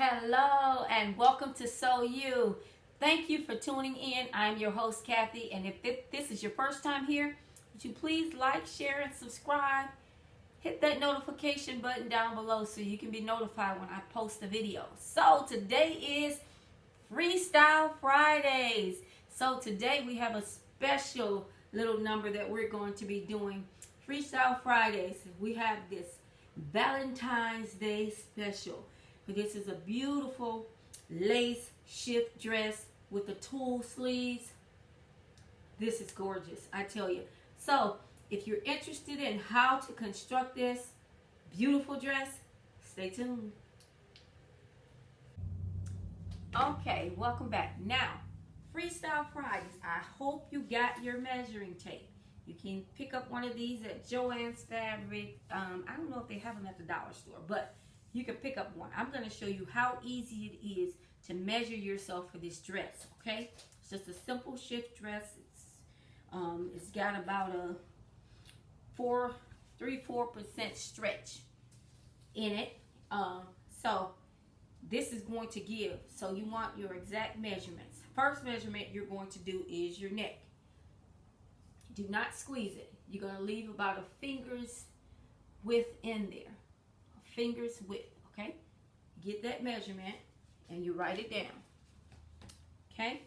Hello and welcome to So You. Thank you for tuning in. I'm your host, Kathy, and if this is your first time here, would you please like, share, and subscribe? Hit that notification button down below so you can be notified when I post a video. So today is Freestyle Fridays. So today we have a special little number that we're going to be doing. Freestyle Fridays. We have this Valentine's Day special. This is a beautiful lace shift dress with the tulle sleeves. This is gorgeous, I tell you. So if you're interested in how to construct this beautiful dress, stay tuned. Okay, welcome back. Now, Freestyle Fridays. I hope you got your measuring tape. You can pick up one of these at Joann's Fabric. I don't know if they have them at the dollar store, but you can pick up one. I'm going to show you how easy it is to measure yourself for this dress, okay? It's just a simple shift dress. It's got about a 4% stretch in it. So this is going to give. So you want your exact measurements. First measurement you're going to do is your neck. Do not squeeze it. You're going to leave about a finger's width in there. A finger's width, okay? Get that measurement and you write it down. Okay?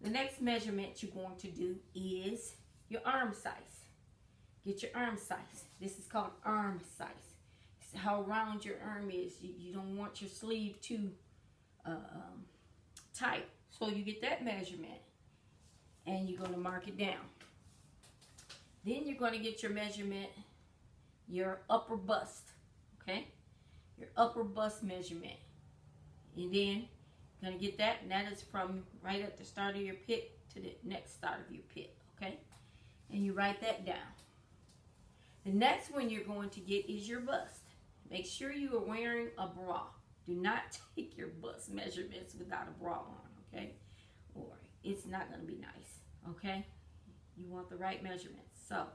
The next measurement you're going to do is your arm size. Get your arm size. This is called arm size. It's how round your arm is. You don't want your sleeve too tight. So you get that measurement and you're going to mark it down. Then you're going to get your measurement, your upper bust, okay? Your upper bust measurement. And then you're going to get that, and that is from right at the start of your pit to the next start of your pit, okay? And you write that down. The next one you're going to get is your bust. Make sure you are wearing a bra. Do not take your bust measurements without a bra on, okay? Or it's not going to be nice, okay? You want the right measurements. So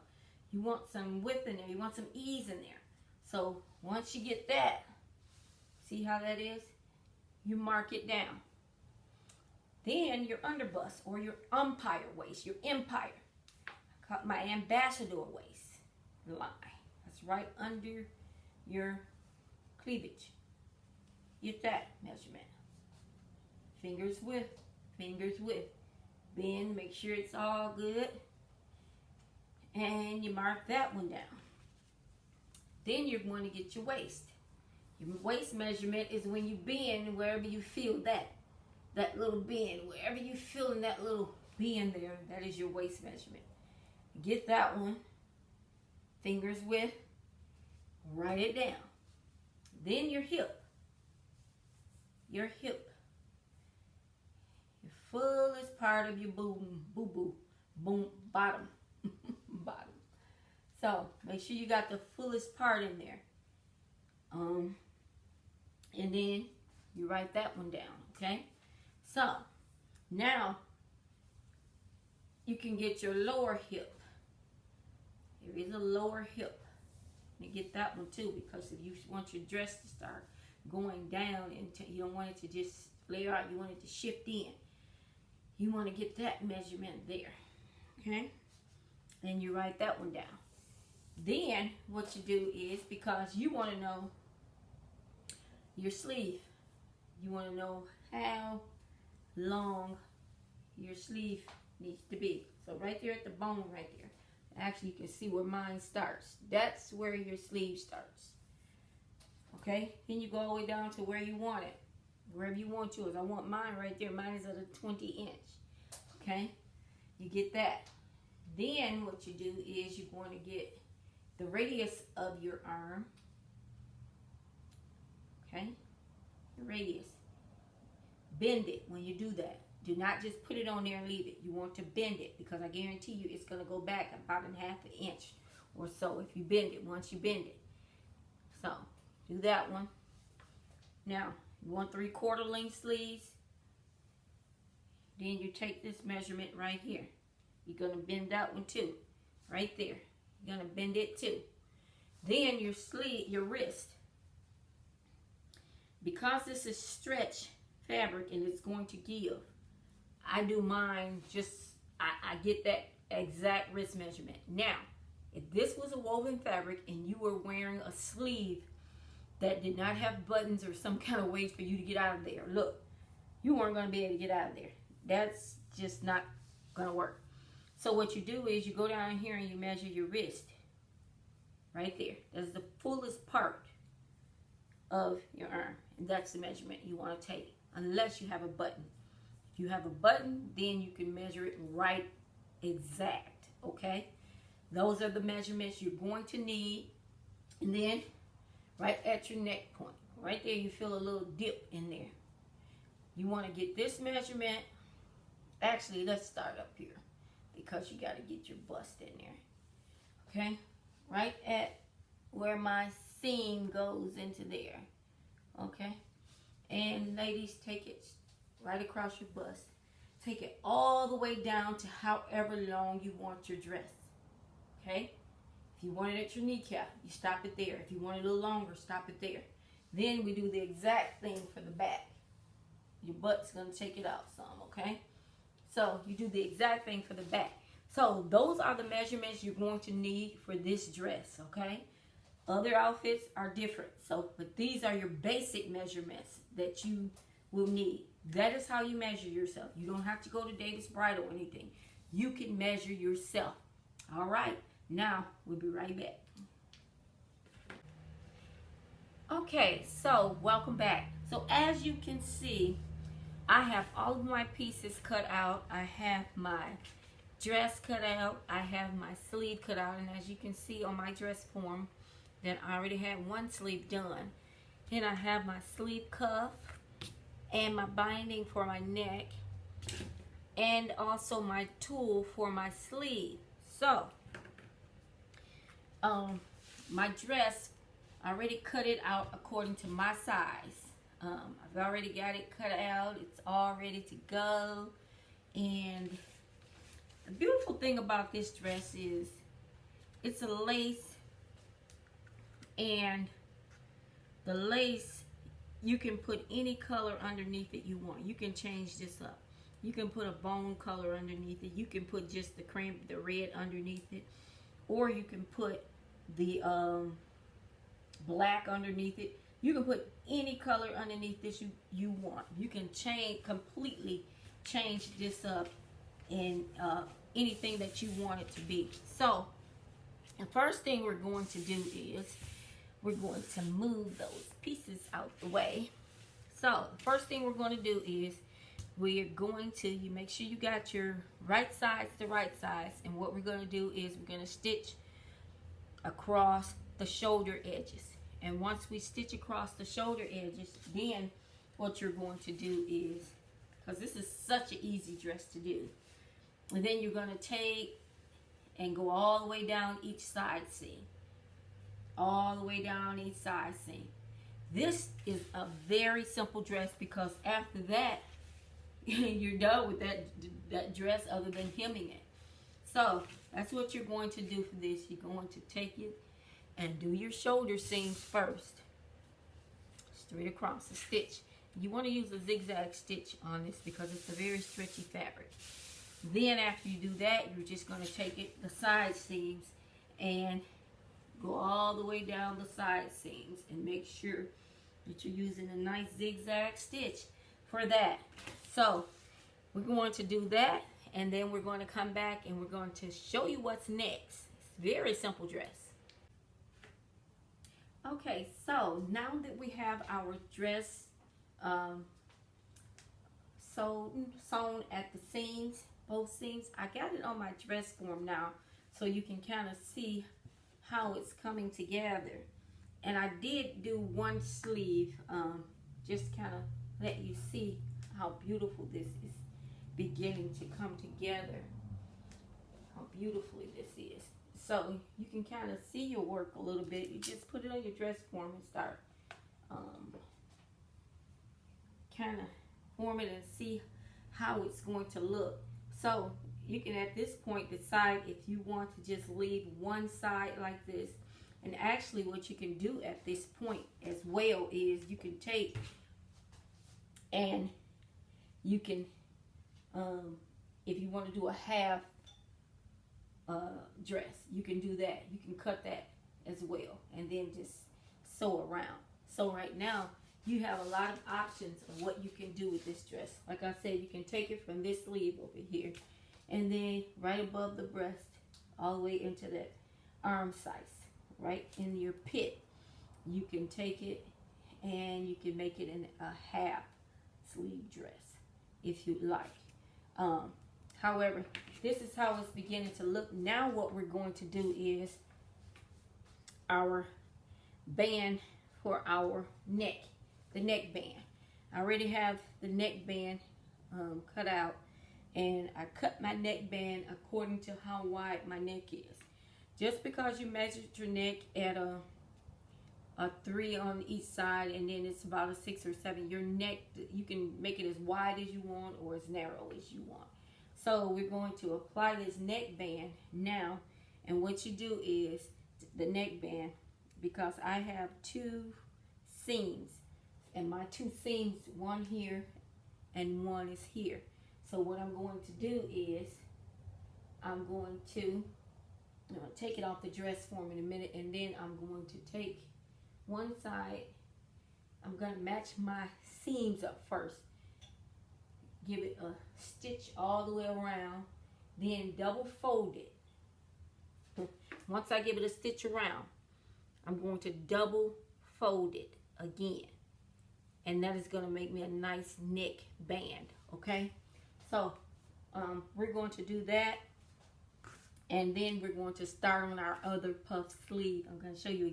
you want some width in there. You want some ease in there. So once you get that, see how that is? You mark it down. Then your underbust or your umpire waist, your empire. I cut my ambassador waist line. That's right under your cleavage. Get that measurement. Fingers width, fingers width. Bend, make sure it's all good. And you mark that one down. Then you're going to get your waist. Your waist measurement is when you bend wherever you feel that little bend. Wherever you feel in that little bend there, that is your waist measurement. Get that one. Fingers width. Write it down. Then your hip. Your hip. Your fullest part of your boom, bottom. Bottom. So make sure you got the fullest part in there. And then you write that one down, okay? So now you can get your lower hip. There is a lower hip. You get that one too, because if you want your dress to start going down and you don't want it to just flare out, you want it to shift in. You want to get that measurement there, okay? Then you write that one down. Then what you do is, because you want to know your sleeve, you want to know how long your sleeve needs to be. So right there at the bone right there, actually you can see where mine starts. That's where your sleeve starts. Okay? Then you go all the way down to where you want it. Wherever you want yours. I want mine right there. Mine is at a 20 inch. Okay? You get that. Then what you do is you're going to get the radius of your arm. Okay? The radius. Bend it when you do that. Do not just put it on there and leave it. You want to bend it, because I guarantee you it's going to go back about a half an inch or so if you bend it, once you bend it. So, do that one. Now, you want 3/4 length sleeves. Then you take this measurement right here. You're going to bend that one too. Right there. You're going to bend it too. Then your sleeve, your wrist. because this is stretch fabric and it's going to give, I do mine just, I get that exact wrist measurement. Now, if this was a woven fabric and you were wearing a sleeve that did not have buttons or some kind of ways for you to get out of there, look, you weren't going to be able to get out of there. That's just not going to work. So what you do is you go down here and you measure your wrist. Right there. That's the fullest part of your arm. And that's the measurement you want to take. Unless you have a button. If you have a button, then you can measure it right exact. Okay? Those are the measurements you're going to need. And then, right at your neck point. Right there, you feel a little dip in there. You want to get this measurement. Actually, let's start up here. Because you got to get your bust in there. Okay? Right at where my seam goes into there. Okay? And ladies, take it right across your bust. Take it all the way down to however long you want your dress. Okay? If you want it at your kneecap, you stop it there. If you want it a little longer, stop it there. Then we do the exact thing for the back. Your butt's going to take it out some, okay? So you do the exact thing for the back. So those are the measurements you're going to need for this dress, okay? Other outfits are different. So, but these are your basic measurements that you will need. That is how you measure yourself. You don't have to go to David's Bridal or anything. You can measure yourself. All right. Now, we'll be right back. Okay, so welcome back. So as you can see, I have all of my pieces cut out. I have my dress cut out. I have my sleeve cut out. And as you can see on my dress form, that I already had one sleeve done. Then I have my sleeve cuff and my binding for my neck. And also my tool for my sleeve. So, my dress, I already cut it out according to my size. I've already got it cut out. It's all ready to go. And the beautiful thing about this dress is it's a lace, and the lace, you can put any color underneath it you want. You can change this up. You can put a bone color underneath it. You can put just the red underneath it, or you can put the black underneath it. You can put any color underneath this you want. You can completely change this up in anything that you want it to be. So, the first thing we're going to do is we're going to move those pieces out the way. So, the first thing we're going to do is we're going to, you make sure you got your right sides to right sides. And what we're going to do is we're going to stitch across the shoulder edges. And once we stitch across the shoulder edges, then what you're going to do is, because this is such an easy dress to do, and then you're going to take and go all the way down each side seam. All the way down each side seam. This is a very simple dress, because after that, you're done with that dress other than hemming it. So, that's what you're going to do for this. You're going to take it and do your shoulder seams first. Straight across the stitch. You want to use a zigzag stitch on this because it's a very stretchy fabric. Then after you do that, you're just going to take the side seams and go all the way down the side seams and make sure that you're using a nice zigzag stitch for that. So we're going to do that, and then we're going to come back and we're going to show you what's next. It's a very simple dress. Okay, so now that we have our dress sewn at the seams, both seams, I got it on my dress form now so you can kind of see how it's coming together. And I did do one sleeve, just kind of let you see how beautiful this is beginning to come together, how beautifully this is. So you can kind of see your work a little bit. You just put it on your dress form and start kind of form it and see how it's going to look. So you can at this point decide if you want to just leave one side like this And actually what you can do at this point as well is you can take and you can, if you want to do a half dress, you can do that. You can cut that as well and then just sew around. So right now you have a lot of options of what you can do with this dress. Like I said, you can take it from this sleeve over here and then right above the breast all the way into that arm size, right in your pit. You can take it and you can make it in a half sleeve dress if you like. However, this is how it's beginning to look. Now what we're going to do is our band for our neck, the neck band. I already have the neck band cut out, and I cut my neck band according to how wide my neck is. Just because you measured your neck at a 3 on each side and then it's about a 6 or 7, your neck, you can make it as wide as you want or as narrow as you want. So we're going to apply this neck band now, and what you do is the neck band, because I have 2 seams, and my 2 seams, one here and one is here. So what I'm going to do is I'm going to take it off the dress form in a minute, and then I'm going to take one side. I'm going to match my seams up first. Give it a stitch all the way around, then double fold it. Once I give it a stitch around, I'm going to double fold it again, and that is going to make me a nice neck band. Okay, so we're going to do that, and then we're going to start on our other puff sleeve. I'm going to show you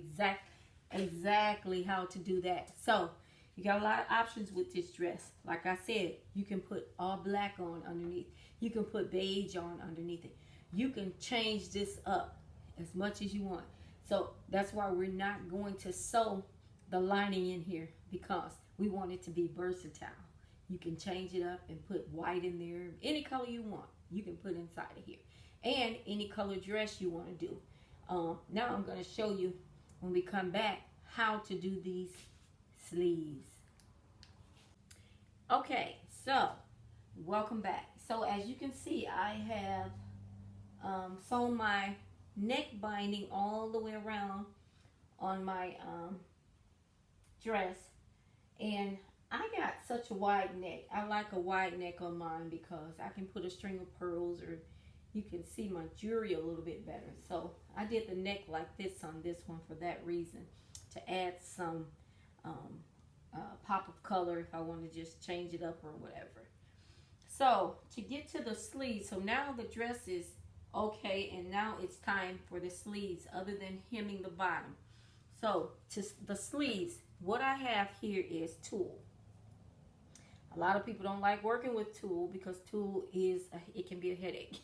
exactly how to do that. So you got a lot of options with this dress. Like I said, you can put all black on underneath. You can put beige on underneath it. You can change this up as much as you want. So that's why we're not going to sew the lining in here, because we want it to be versatile. You can change it up and put white in there. Any color you want, you can put inside of here. And any color dress you want to do. Now I'm going to show you, when we come back, how to do these sleeves. Okay, so welcome back. So as you can see, I have sewn my neck binding all the way around on my dress, and I got such a wide neck. I like a wide neck on mine because I can put a string of pearls, or you can see my jewelry a little bit better. So I did the neck like this on this one for that reason, to add some pop of color if I want to just change it up or whatever. So to get to the sleeves, so now the dress is okay, and now it's time for the sleeves, other than hemming the bottom. So to the sleeves, what I have here is tulle. A lot of people don't like working with tulle because tulle is, it can be a headache.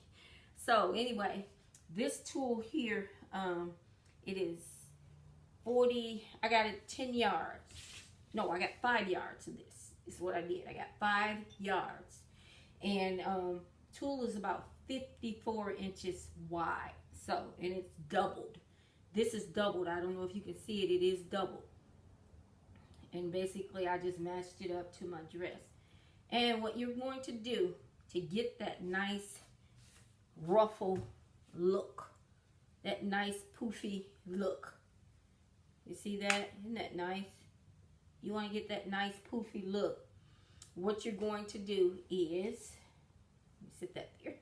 So anyway, this tulle here, it is 40, I got it 10 yards. No, I got 5 yards of this, is what I did. I got 5 yards. And tulle is about 54 inches wide. So, and it's doubled. This is doubled. I don't know if you can see it. It is doubled. And basically, I just matched it up to my dress. And what you're going to do to get that nice ruffle look, that nice poofy look. You see that? Isn't that nice? You want to get that nice poofy look. What you're going to do is, let me sit that there.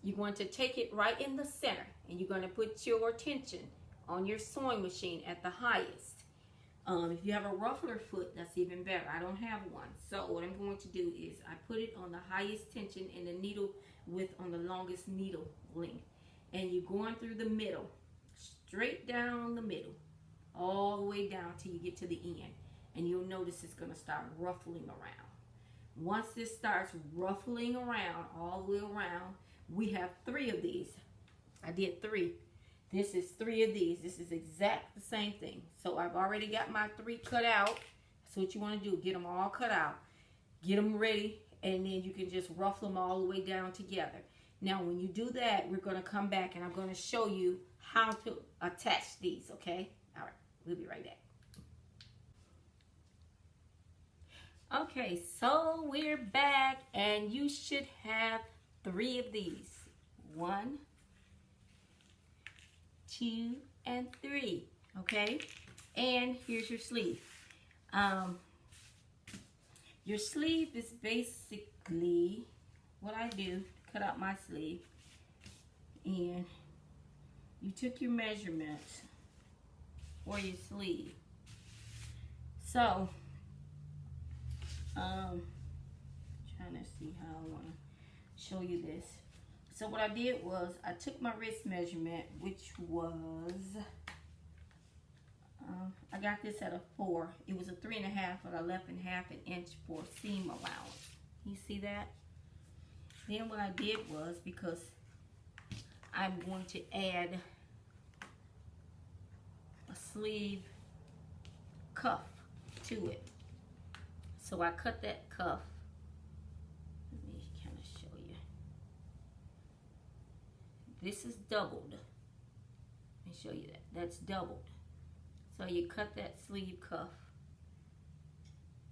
You're going to take it right in the center, and you're going to put your tension on your sewing machine at the highest. If you have a ruffler foot, that's even better. I don't have one. So what I'm going to do is I put it on the highest tension and the needle width on the longest needle length. And you're going through the middle, straight down the middle, all the way down till you get to the end. And you'll notice it's going to start ruffling around. Once this starts ruffling around, all the way around, we have 3 of these. I did 3. This is 3 of these. This is exact the same thing. So I've already got my 3 cut out. That's what you want to do. Get them all cut out. Get them ready. And then you can just ruffle them all the way down together. Now when you do that, we're going to come back and I'm going to show you how to attach these, okay? All right, we'll be right back. Okay, so we're back, and you should have 3 of these. 1, 2, and 3, okay? And here's your sleeve. Your sleeve is basically what I do, cut out my sleeve, and you took your measurements for your sleeve. So, trying to see how I want to show you this. So what I did was I took my wrist measurement, which was, I got this at a 4. It was a 3.5, but I left in half an inch for seam allowance. You see that? Then what I did was, because I'm going to add a sleeve cuff to it. So I cut that cuff. Let me kind of show you. This is doubled. Let me show you that. That's doubled. So you cut that sleeve cuff.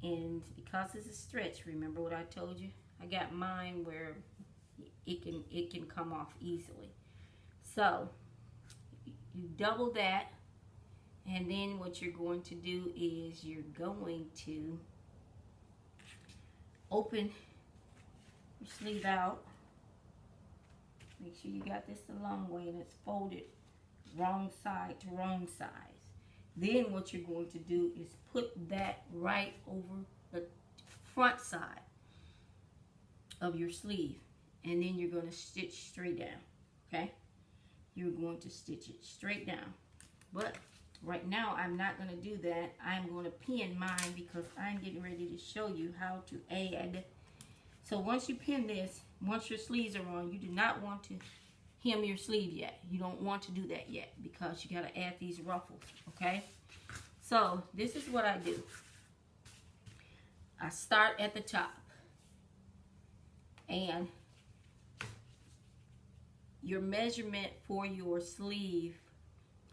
And because it's a stretch, remember what I told you? I got mine where it can come off easily. So you double that, and then what you're going to do is you're going to open your sleeve out. Make sure you got this the long way and it's folded wrong side to wrong size. Then what you're going to do is put that right over the front side of your sleeve, and then you're going to stitch straight down. Okay, you're going to stitch it straight down, but right now I'm not going to do that. I'm going to pin mine because I'm getting ready to show you how to add. So once you pin this, once your sleeves are on, you do not want to hem your sleeve yet. You don't want to do that yet because you got to add these ruffles, okay? So this is what I do. I start at the top, and your measurement for your sleeve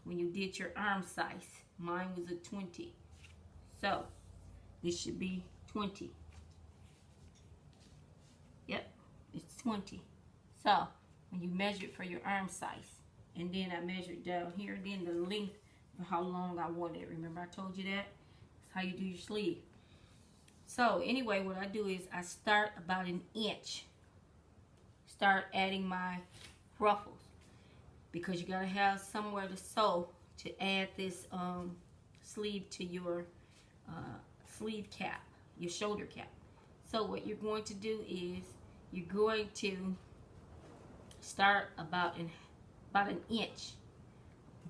when you did your arm size, mine was a 20. So this should be 20. Yep, it's 20. So when you measure for your arm size, and then I measured down here, then the length for how long I want it. Remember I told you that? That's how you do your sleeve. So anyway, what I do is I start about an inch. Start adding my ruffles, because you gotta have somewhere to sew to add this sleeve to your sleeve cap, your shoulder cap. So what you're going to do is you're going to start about an inch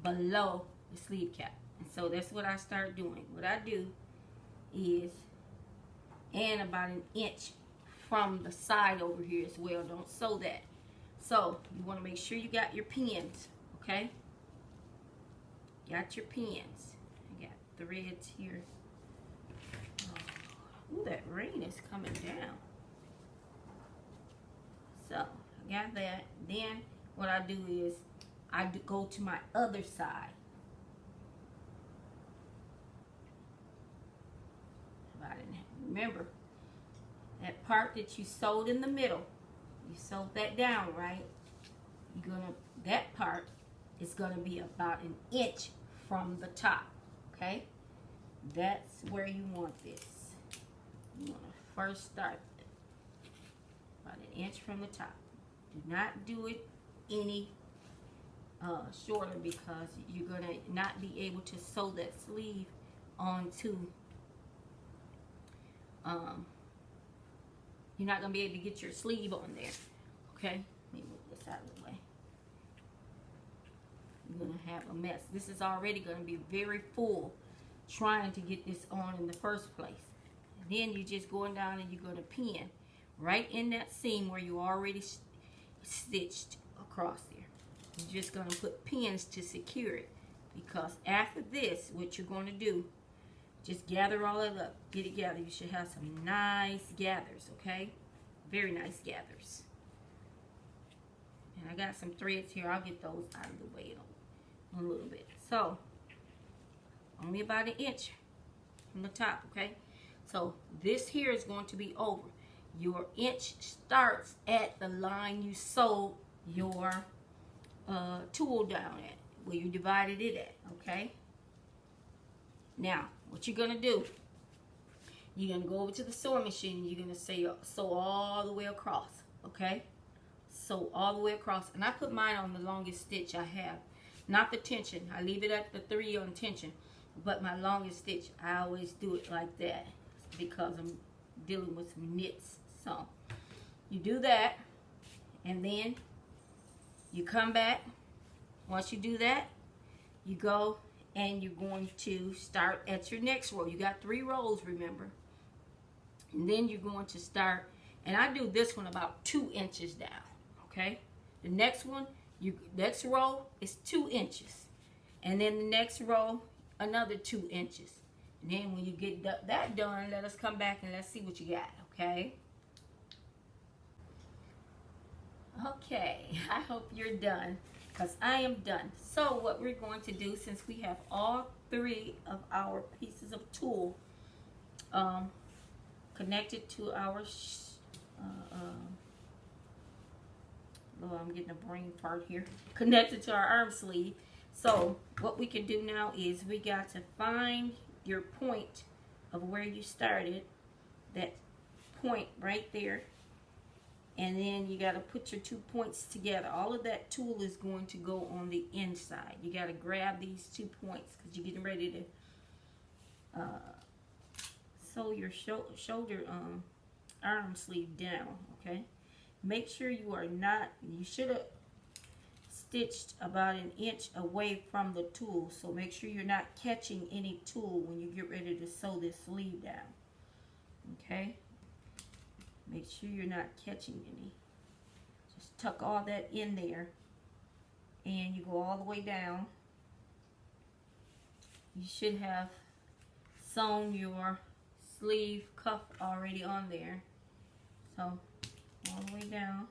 below the sleeve cap. And so that's what I start doing. What I do is, and about an inch from the side over here as well. Don't sew that. So you want to make sure you got your pins, okay? Got your pins. I got threads here. Oh, ooh, that rain is coming down. So I got that. Then what I do is I go to my other side. Remember that part that you sewed in the middle. You sewed that down, right? That part is gonna be about an inch from the top. Okay? That's where you want this. You wanna first start about an inch from the top. Do not do it any shorter, because you're gonna not be able to sew that sleeve onto. You're not gonna be able to get your sleeve on there. Okay, let me move this out of the way. You're gonna have a mess. This is already gonna be very full trying to get this on in the first place. And then you're just going down and you're gonna pin right in that seam where you already stitched across there. You're just gonna put pins to secure it, because after this, what you're gonna do, just gather all of it up. Get it gathered. You should have some nice gathers, okay? Very nice gathers. And I got some threads here. I'll get those out of the way. a little bit. So only about an inch from the top, okay? So this here is going to be over. Your inch starts at the line you sewed your tool down at, where you divided it at, okay? Now, what you're gonna do, you're gonna go over to the sewing machine and you're gonna sew all the way across, okay? Sew all the way across. And I put mine on the longest stitch I have. Not the tension. I leave it at the 3 on tension. But my longest stitch, I always do it like that because I'm dealing with some knits. So you do that, and then you come back. Once you do that, you go and you're going to start at your next row. You got 3 rows, remember. And then you're going to start, and I do this one about 2 inches down, okay? The next one, next row is 2 inches. And then the next row, another 2 inches. And then when you get that done, let us come back and let's see what you got, okay? Okay, I hope you're done, because I am done. So what we're going to do, since we have all 3 of our pieces of tulle connected to our oh, I'm getting a brain fart here, connected to our arm sleeve. So what we can do now is we got to find your point of where you started, that point right there, and then you got to put your 2 points together. All of that tulle is going to go on the inside. You got to grab these 2 points because you're getting ready to sew your shoulder arm sleeve down, okay? Make sure you are not, you should have stitched about an inch away from the tulle, so make sure you're not catching any tulle when you get ready to sew this sleeve down, okay? Make sure you're not catching any. Just tuck all that in there, and you go all the way down. You should have sewn your sleeve cuff already on there, so all the way down.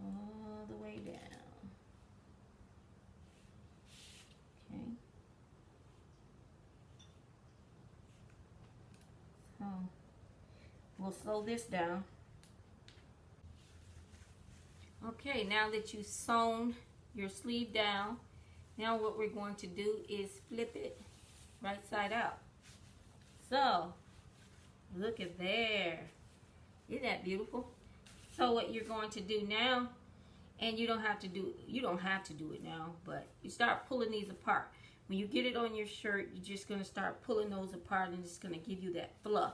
All the way down. Okay. So we'll sew this down. Okay, now that you've sewn your sleeve down, now what we're going to do is flip it right side out. So look at there. Isn't that beautiful? So what you're going to do now, and you don't have to do it now, but you start pulling these apart. When you get it on your shirt, you're just going to start pulling those apart, and it's going to give you that fluff,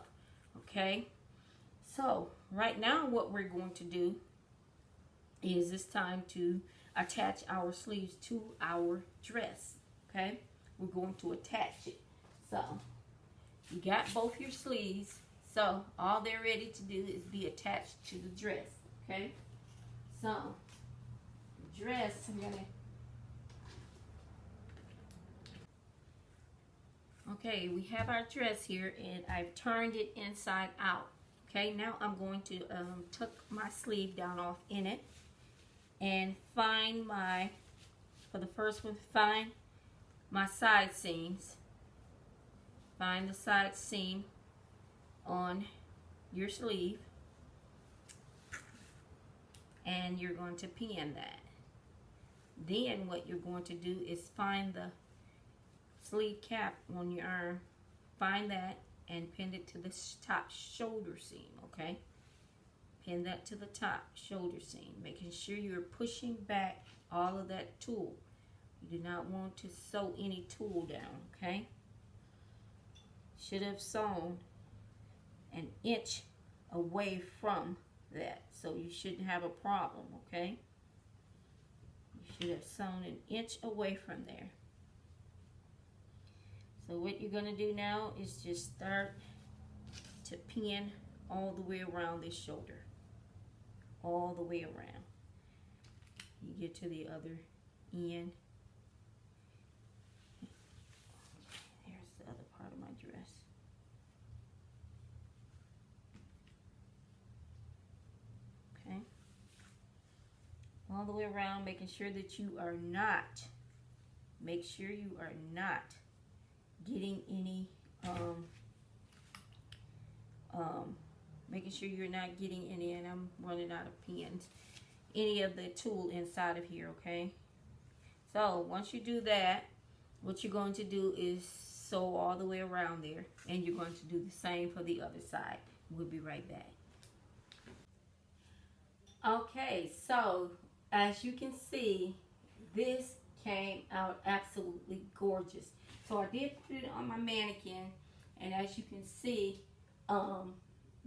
okay? So right now what we're going to do is it's time to attach our sleeves to our dress, okay? We're going to attach it. So you got both your sleeves. So all they're ready to do is be attached to the dress, okay? So the dress, okay, we have our dress here, and I've turned it inside out. Okay, now I'm going to tuck my sleeve down off in it and find for the first one, find my side seams. Find the side seam on your sleeve, and you're going to pin that. Then what you're going to do is find the sleeve cap on your arm, find that and pin it to the top shoulder seam, okay? Pin that to the top shoulder seam, making sure you're pushing back all of that tulle. You do not want to sew any tulle down, okay? Should have sewn an inch away from that, so you shouldn't have a problem, okay? You should have sewn an inch away from there. So what you're going to do now is just start to pin all the way around this shoulder, all the way around. You get to the other end. Here's the other part of my dress. all the way around, making sure that you are not, make sure you are not getting any, making sure you're not getting any, and I'm running out of pins, any of the tulle inside of here, okay? So once you do that, what you're going to do is sew all the way around there, and you're going to do the same for the other side. We'll be right back. Okay, so as you can see, this came out absolutely gorgeous. So I did put it on my mannequin, and as you can see,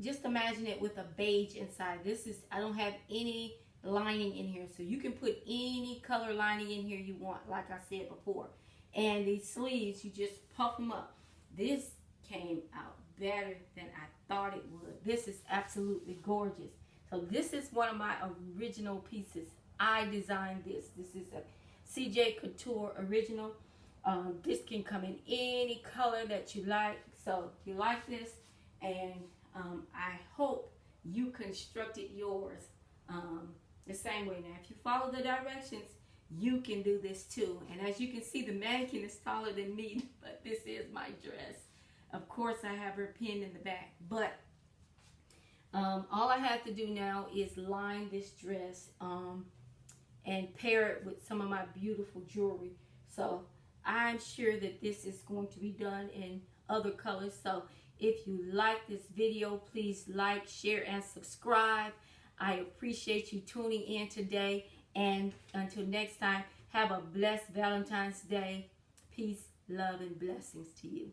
just imagine it with a beige inside. This is, I don't have any lining in here, so you can put any color lining in here you want, like I said before. And these sleeves, you just puff them up. This came out better than I thought it would. This is absolutely gorgeous. So this is one of my original pieces. I designed this. This is a CJ Couture original. This can come in any color that you like. So if you like this, and I hope you constructed yours the same way. Now, if you follow the directions, you can do this too. And as you can see, the mannequin is taller than me, but this is my dress. Of course, I have her pinned in the back, but all I have to do now is line this dress and pair it with some of my beautiful jewelry. So I'm sure that this is going to be done in other colors. So if you like this video, please like, share, and subscribe. I appreciate you tuning in today. And until next time, have a blessed Valentine's Day. Peace, love, and blessings to you.